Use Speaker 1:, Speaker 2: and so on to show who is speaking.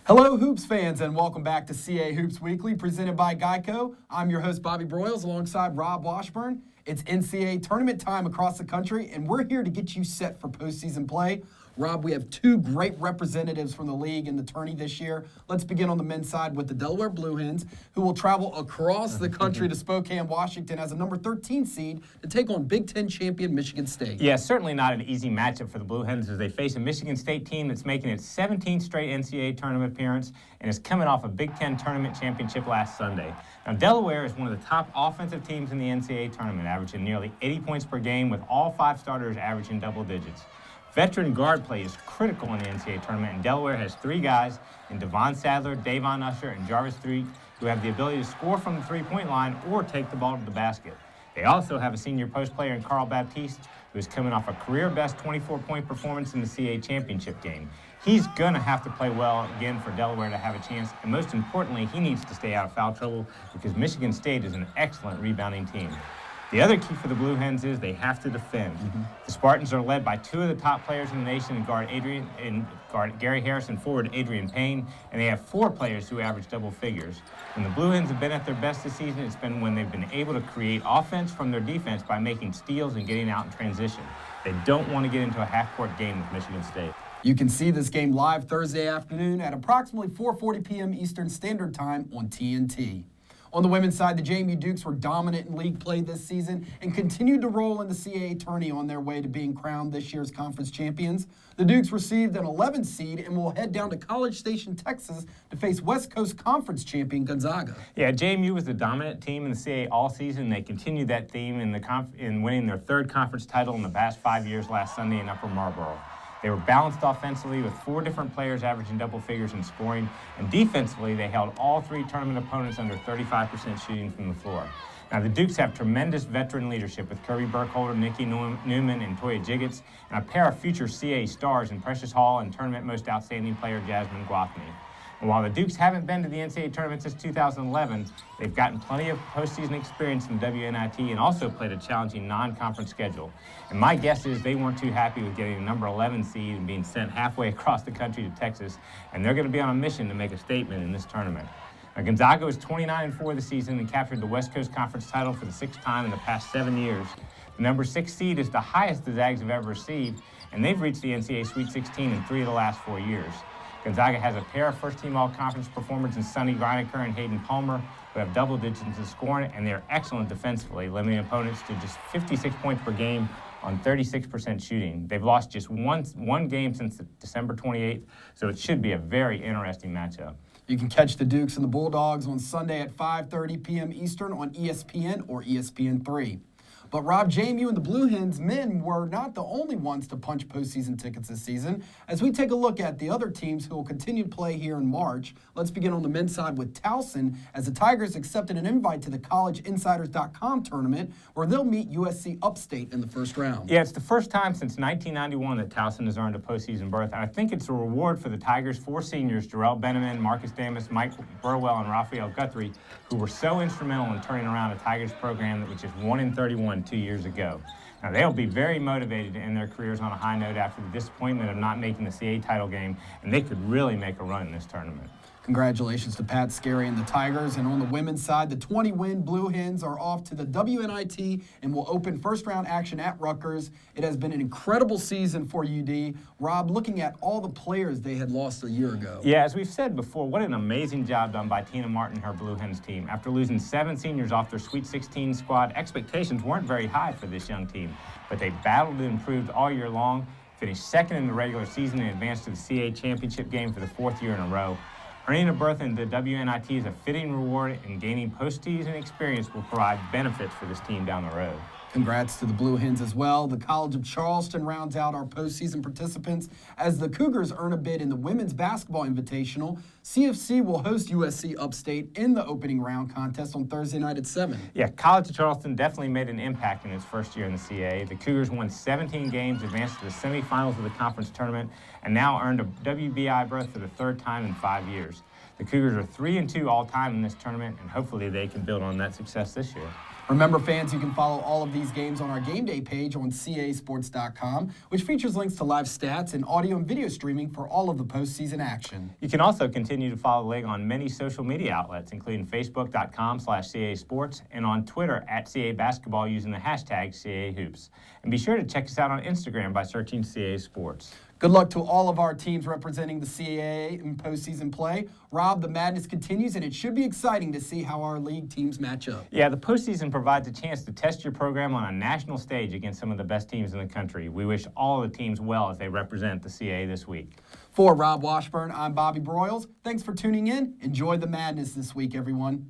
Speaker 1: Hello, Hoops fans, and welcome back to CAA Hoops Weekly, presented by GEICO. I'm your host, Bobby Broyles, alongside Rob Washburn. It's NCAA tournament time across the country, and we're here to get you set for postseason play. Rob, we have two great representatives from the league in the tourney this year. Let's begin on the men's side with the Delaware Blue Hens, who will travel across the country to Spokane, Washington as a number 13 seed to take on Big Ten champion Michigan State.
Speaker 2: Yeah, certainly not an easy matchup for the Blue Hens as they face a Michigan State team that's making its 17th straight NCAA tournament appearance and is coming off a Big Ten tournament championship last Sunday. Now, Delaware is one of the top offensive teams in the NCAA tournament, averaging nearly 80 points per game with all five starters averaging double digits. Veteran guard play is critical in the NCAA tournament, and Delaware has three guys in Devon Sadler, Davon Usher, and Jarvis Threet who have the ability to score from the three-point line or take the ball to the basket. They also have a senior post player in Carl Baptiste, who is coming off a career-best 24-point performance in the CAA Championship game. He's going to have to play well again for Delaware to have a chance, and most importantly, he needs to stay out of foul trouble because Michigan State is an excellent rebounding team. The other key for the Blue Hens is they have to defend. The Spartans are led by two of the top players in the nation in guard Gary Harris and forward Adrian Payne, and they have four players who average double figures. When the Blue Hens have been at their best this season, it's been when they've been able to create offense from their defense by making steals and getting out in transition. They don't want to get into a half-court game with Michigan State.
Speaker 1: You can see this game live Thursday afternoon at approximately 4:40 p.m. Eastern Standard Time on TNT. On the women's side, the JMU Dukes were dominant in league play this season and continued to roll in the CAA tourney on their way to being crowned this year's conference champions. The Dukes received an 11th seed and will head down to College Station, Texas to face West Coast Conference champion Gonzaga.
Speaker 2: Yeah, JMU was the dominant team in the CAA all season. They continued that theme in winning their third conference title in the past 5 years last Sunday in Upper Marlboro. They were balanced offensively with four different players averaging double figures in scoring, and defensively they held all three tournament opponents under 35% shooting from the floor. Now, the Dukes have tremendous veteran leadership with Kirby Burkholder, Nikki Newman, and Toya Jiggets, and a pair of future CAA stars in Precious Hall and tournament most outstanding player Jasmine Guathney. And while the Dukes haven't been to the NCAA tournament since 2011, they've gotten plenty of postseason experience in WNIT and also played a challenging non-conference schedule. And my guess is they weren't too happy with getting a number 11 seed and being sent halfway across the country to Texas, and they're going to be on a mission to make a statement in this tournament. Now, Gonzaga was 29-4 this season and captured the West Coast Conference title for the sixth time in the past 7 years. The number 6 seed is the highest the Zags have ever received, and they've reached the NCAA Sweet 16 in 3 of the last 4 years. Gonzaga has a pair of first-team all-conference performers in Sonny Greinecker and Hayden Palmer, who have double digits in scoring, and they're excellent defensively, limiting opponents to just 56 points per game on 36% shooting. They've lost just one game since December 28th, so it should be a very interesting matchup.
Speaker 1: You can catch the Dukes and the Bulldogs on Sunday at 5:30 p.m. Eastern on ESPN or ESPN3. But Rob, JMU and the Blue Hens men were not the only ones to punch postseason tickets this season. As we take a look at the other teams who will continue to play here in March, let's begin on the men's side with Towson, as the Tigers accepted an invite to the collegeinsiders.com tournament, where they'll meet USC Upstate in the first round.
Speaker 2: Yeah, it's the first time since 1991 that Towson has earned a postseason berth, and I think it's a reward for the Tigers' four seniors, Jarrell Benjamin, Marcus Damas, Mike Burwell, and Raphael Guthrie, who were so instrumental in turning around a Tigers program that was just 1-31 2 years ago. Now, they'll be very motivated to end their careers on a high note after the disappointment of not making the CAA title game, and they could really make a run in this tournament.
Speaker 1: Congratulations to Pat Scarry and the Tigers. And on the women's side, the 20-win Blue Hens are off to the WNIT and will open first-round action at Rutgers. It has been an incredible season for UD. Rob, looking at all the players they had lost a year ago.
Speaker 2: Yeah, as we've said before, what an amazing job done by Tina Martin and her Blue Hens team. After losing 7 seniors off their Sweet 16 squad, expectations weren't very high for this young team, but they battled and improved all year long, finished second in the regular season, and advanced to the CAA Championship game for the 4th year in a row. Earning a berth in the WNIT is a fitting reward, and gaining postseason experience will provide benefits for this team down the road.
Speaker 1: Congrats to the Blue Hens as well. The College of Charleston rounds out our postseason participants as the Cougars earn a bid in the Women's Basketball Invitational. CFC will host USC Upstate in the opening round contest on Thursday night at 7.
Speaker 2: Yeah, College of Charleston definitely made an impact in its first year in the CAA. The Cougars won 17 games, advanced to the semifinals of the conference tournament, and now earned a WBI berth for the 3rd time in 5 years. The Cougars are 3-2 all-time in this tournament, and hopefully they can build on that success this year.
Speaker 1: Remember, fans, you can follow all of these games on our game day page on casports.com, which features links to live stats and audio and video streaming for all of the postseason action.
Speaker 2: You can also continue to follow the league on many social media outlets, including facebook.com/CAA Sports and on Twitter @CAA Basketball using the hashtag CAA Hoops. And be sure to check us out on Instagram by searching CAA Sports.
Speaker 1: Good luck to all of our teams representing the CAA in postseason play. Rob, the madness continues, and it should be exciting to see how our league teams match up.
Speaker 2: Yeah, the postseason provides a chance to test your program on a national stage against some of the best teams in the country. We wish all of the teams well as they represent the CAA this week.
Speaker 1: For Rob Washburn, I'm Bobby Broyles. Thanks for tuning in. Enjoy the madness this week, everyone.